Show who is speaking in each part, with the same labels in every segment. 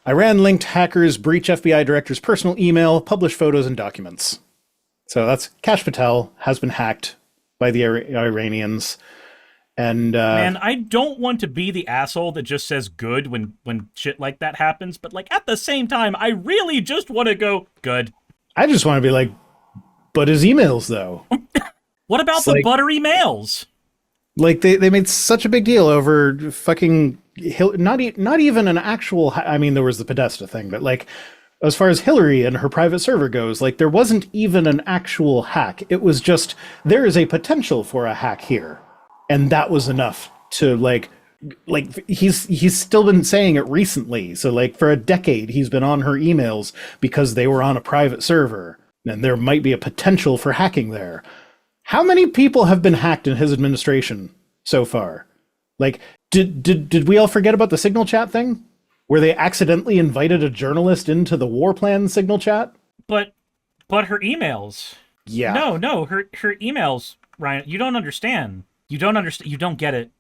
Speaker 1: Iran-linked hackers breach FBI director's personal email, publish photos and documents. So that's KASH Patel has been hacked by the Iranians. And
Speaker 2: man, I don't want to be the asshole that just says good when shit like that happens, but like at the same time, I really just want to go good.
Speaker 1: I just want to be like, but his emails though.
Speaker 2: What about
Speaker 1: it's
Speaker 2: the
Speaker 1: like,
Speaker 2: Buttery mails?
Speaker 1: Like they made such a big deal over fucking not even an actual. I mean, there was the Podesta thing, but like as far as Hillary and her private server goes, like there wasn't even an actual hack. It was just there is a potential for a hack here. And that was enough to like he's still been saying it recently. So like for a decade, he's been on her emails because they were on a private server and there might be a potential for hacking there. How many people have been hacked in his administration so far? Like, did we all forget about the Signal chat thing where they accidentally invited a journalist into the war plan Signal chat?
Speaker 2: But her emails.
Speaker 1: Yeah.
Speaker 2: No, her emails, Ryan, you don't understand. You don't understand. You don't get it.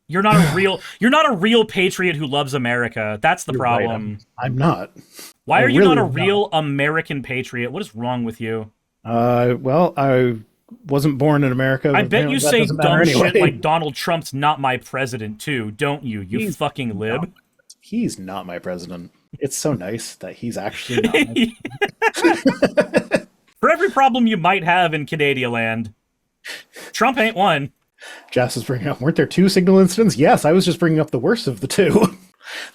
Speaker 2: You're not a real patriot who loves America. That's the problem.
Speaker 1: Right, I'm not.
Speaker 2: Why are you really not a real American patriot? What is wrong with you?
Speaker 1: Well, I wasn't born in America.
Speaker 2: I bet you say dumb shit like Donald Trump's not my president too, don't you? You fucking lib.
Speaker 1: He's not my president. It's so nice that he's actually not my president.
Speaker 2: For every problem you might have in Canadian land, Trump ain't one.
Speaker 1: Jas is bringing up, weren't there 2 Signal incidents? Yes, I was just bringing up the worst of the 2.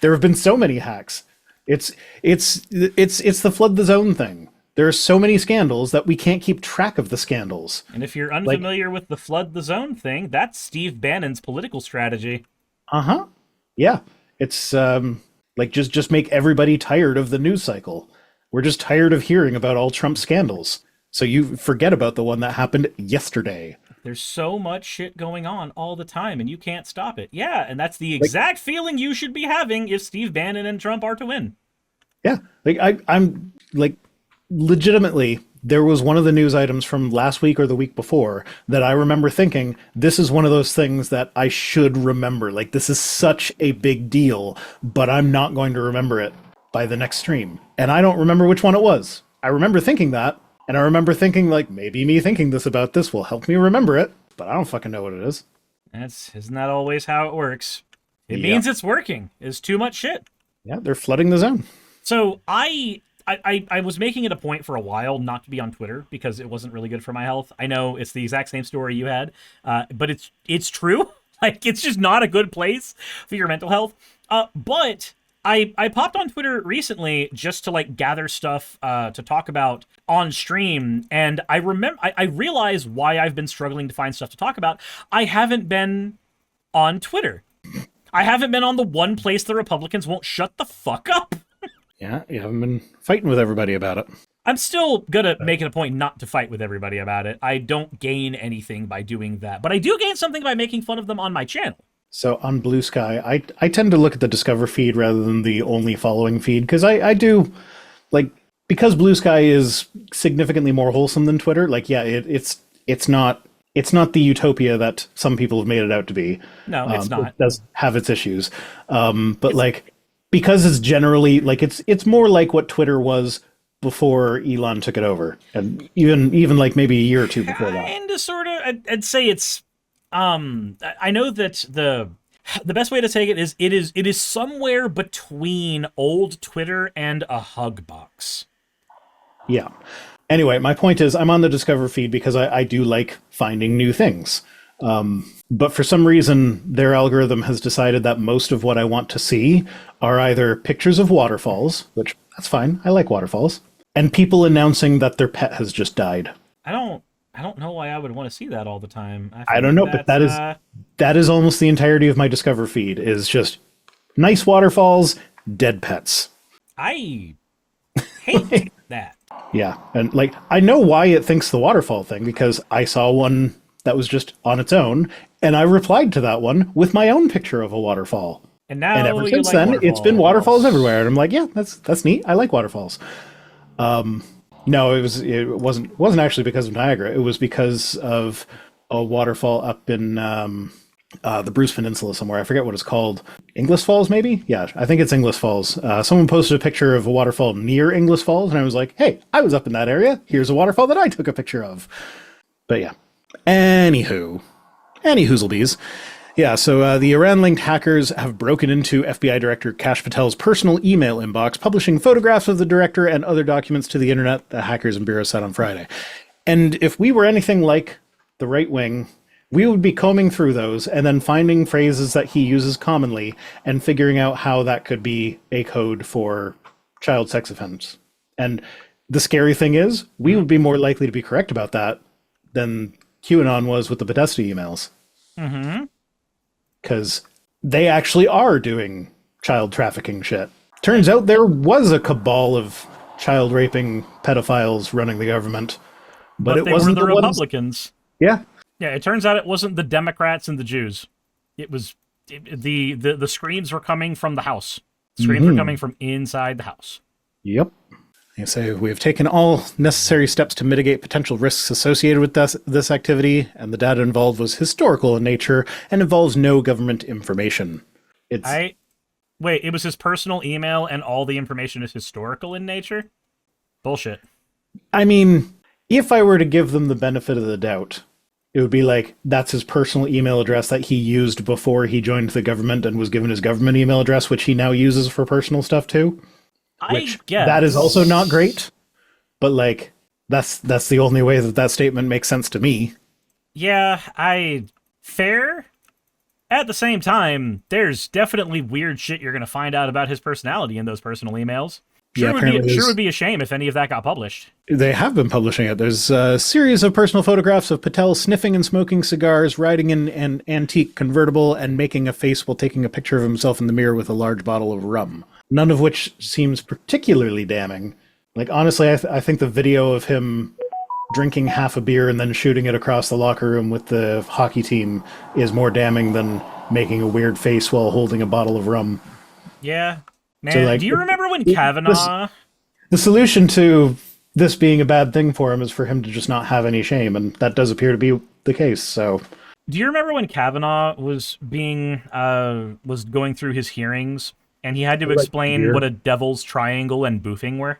Speaker 1: There have been so many hacks. It's the flood the zone thing. There are so many scandals that we can't keep track of the scandals.
Speaker 2: And if you're unfamiliar with the flood the zone thing, that's Steve Bannon's political strategy.
Speaker 1: Uh-huh. Yeah. It's like just make everybody tired of the news cycle. We're just tired of hearing about all Trump scandals. So you forget about the one that happened yesterday.
Speaker 2: There's so much shit going on all the time, and you can't stop it. Yeah, and that's the exact feeling you should be having if Steve Bannon and Trump are to win.
Speaker 1: Yeah, like I'm like, legitimately, there was one of the news items from last week or the week before that I remember thinking, this is one of those things that I should remember. Like, this is such a big deal, but I'm not going to remember it by the next stream. And I don't remember which one it was. I remember thinking that. And I remember thinking, like, maybe me thinking this about this will help me remember it, but I don't fucking know what it is.
Speaker 2: Isn't that always how it works? It means it's working. It's too much shit.
Speaker 1: Yeah, they're flooding the zone.
Speaker 2: So I was making it a point for a while not to be on Twitter because it wasn't really good for my health. I know it's the exact same story you had, but it's true. Like, it's just not a good place for your mental health. But I popped on Twitter recently just to like gather stuff to talk about on stream, and I realized why I've been struggling to find stuff to talk about. I haven't been on Twitter. I haven't been on the one place the Republicans won't shut the fuck up.
Speaker 1: Yeah, you haven't been fighting with everybody about it.
Speaker 2: I'm still gonna make it a point not to fight with everybody about it. I don't gain anything by doing that, but I do gain something by making fun of them on my channel.
Speaker 1: So on Blue Sky, I tend to look at the Discover feed rather than the only following feed, because I do, like, because Blue Sky is significantly more wholesome than Twitter, like, yeah, it's not the utopia that some people have made it out to be.
Speaker 2: No, it's not.
Speaker 1: It does have its issues. But like, because it's generally, like, it's more like what Twitter was before Elon took it over, and even like maybe a year or two before that.
Speaker 2: And sort of, I'd say it's, I know that the best way to take it is somewhere between old Twitter and a hug box.
Speaker 1: Yeah. Anyway, my point is I'm on the Discover feed because I do like finding new things. But for some reason, their algorithm has decided that most of what I want to see are either pictures of waterfalls, which that's fine. I like waterfalls, and people announcing that their pet has just died.
Speaker 2: I don't know why I would want to see that all the time.
Speaker 1: I don't know, but that is almost the entirety of my Discover feed is just nice waterfalls, dead pets.
Speaker 2: I hate that.
Speaker 1: Yeah, and like I know why it thinks the waterfall thing, because I saw one that was just on its own, and I replied to that one with my own picture of a waterfall.
Speaker 2: And
Speaker 1: ever since then, it's been waterfalls everywhere, and I'm like, yeah, that's neat. I like waterfalls. No, it wasn't actually because of Niagara. It was because of a waterfall up in the Bruce Peninsula somewhere. I forget what it's called. Inglis Falls, maybe? Yeah, I think it's Inglis Falls. Someone posted a picture of a waterfall near Inglis Falls, and I was like, hey, I was up in that area. Here's a waterfall that I took a picture of. But yeah. Any hoozlebees. Yeah, so the Iran-linked hackers have broken into FBI Director Kash Patel's personal email inbox, publishing photographs of the director and other documents to the internet, the hackers and bureau said on Friday. And if we were anything like the right wing, we would be combing through those and then finding phrases that he uses commonly and figuring out how that could be a code for child sex offense. And the scary thing is, we would be more likely to be correct about that than QAnon was with the Podesta emails.
Speaker 2: Mm-hmm.
Speaker 1: Because they actually are doing child trafficking shit. Turns out there was a cabal of child raping pedophiles running the government, but it wasn't
Speaker 2: the
Speaker 1: the
Speaker 2: Republicans.
Speaker 1: Yeah.
Speaker 2: Yeah, it turns out it wasn't the Democrats and the Jews. It was the screams were coming from the House. The screams were coming from inside the House.
Speaker 1: Yep. They say we have taken all necessary steps to mitigate potential risks associated with this activity, and the data involved was historical in nature and involves no government information.
Speaker 2: Wait, it was his personal email and all the information is historical in nature? Bullshit.
Speaker 1: I mean, if I were to give them the benefit of the doubt, it would be like, that's his personal email address that he used before he joined the government and was given his government email address, which he now uses for personal stuff too. Which,
Speaker 2: I guess
Speaker 1: that is also not great, but like, that's the only way that statement makes sense to me.
Speaker 2: Yeah, fair. At the same time, there's definitely weird shit you're going to find out about his personality in those personal emails. Sure would be a shame if any of that got published.
Speaker 1: They have been publishing it. There's a series of personal photographs of Patel sniffing and smoking cigars, riding in an antique convertible, and making a face while taking a picture of himself in the mirror with a large bottle of rum. None of which seems particularly damning. Like, honestly, I think the video of him drinking half a beer and then shooting it across the locker room with the hockey team is more damning than making a weird face while holding a bottle of rum.
Speaker 2: Yeah. Man,
Speaker 1: So, like,
Speaker 2: do you remember when Kavanaugh...
Speaker 1: The solution to this being a bad thing for him is for him to just not have any shame, and that does appear to be the case, so...
Speaker 2: Do you remember when Kavanaugh was going through his hearings, and he had to explain what a devil's triangle and boofing were?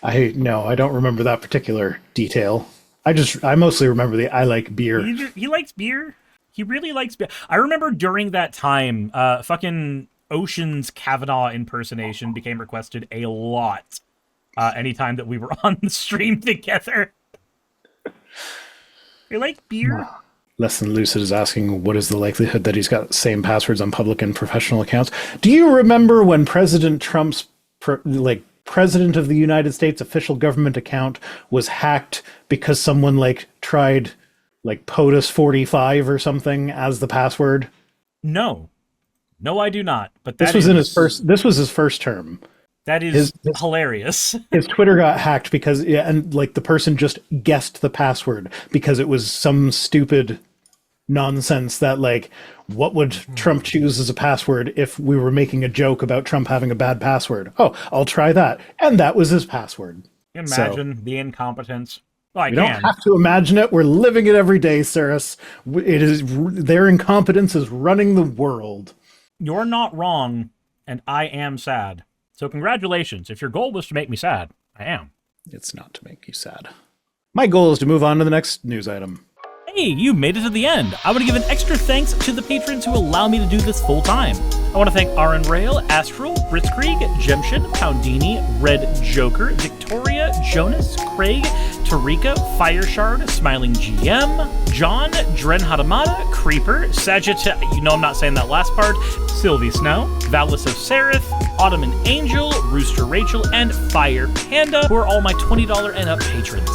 Speaker 1: I don't remember that particular detail. I mostly remember I like beer.
Speaker 2: He likes beer. He really likes beer. I remember during that time, fucking Ocean's Kavanaugh impersonation became requested a lot. Anytime that we were on the stream together. You like beer?
Speaker 1: Less Than Lucid is asking, what is the likelihood that he's got the same passwords on public and professional accounts? Do you remember when President Trump's President of the United States official government account was hacked because someone tried POTUS 45 or something as the password?
Speaker 2: No, I do not. But
Speaker 1: this was his first term.
Speaker 2: That is hilarious.
Speaker 1: His Twitter got hacked because the person just guessed the password because it was some stupid nonsense that what would Trump choose as a password if we were making a joke about Trump having a bad password? Oh, I'll try that. And that was his password.
Speaker 2: Imagine the incompetence.
Speaker 1: We don't have to imagine it. We're living it every day, Cyrus. Their incompetence is running the world.
Speaker 2: You're not wrong, and I am sad. So congratulations. If your goal was to make me sad, I am.
Speaker 1: It's not to make you sad. My goal is to move on to the next news item.
Speaker 2: Hey, you made it to the end. I want to give an extra thanks to the patrons who allow me to do this full time. I want to thank Aaron Rail, Astral, Britzkrieg, Jemshin, Poundini, Red Joker, Victoria, Jonas, Craig, Tarika, Fireshard, Smiling GM, John, Dren Hadamada, Creeper, Sagitta, I'm not saying that last part, Sylvie Snow, Valis of Seraph, Ottoman Angel, Rooster Rachel, and Fire Panda, who are all my $20 and up patrons.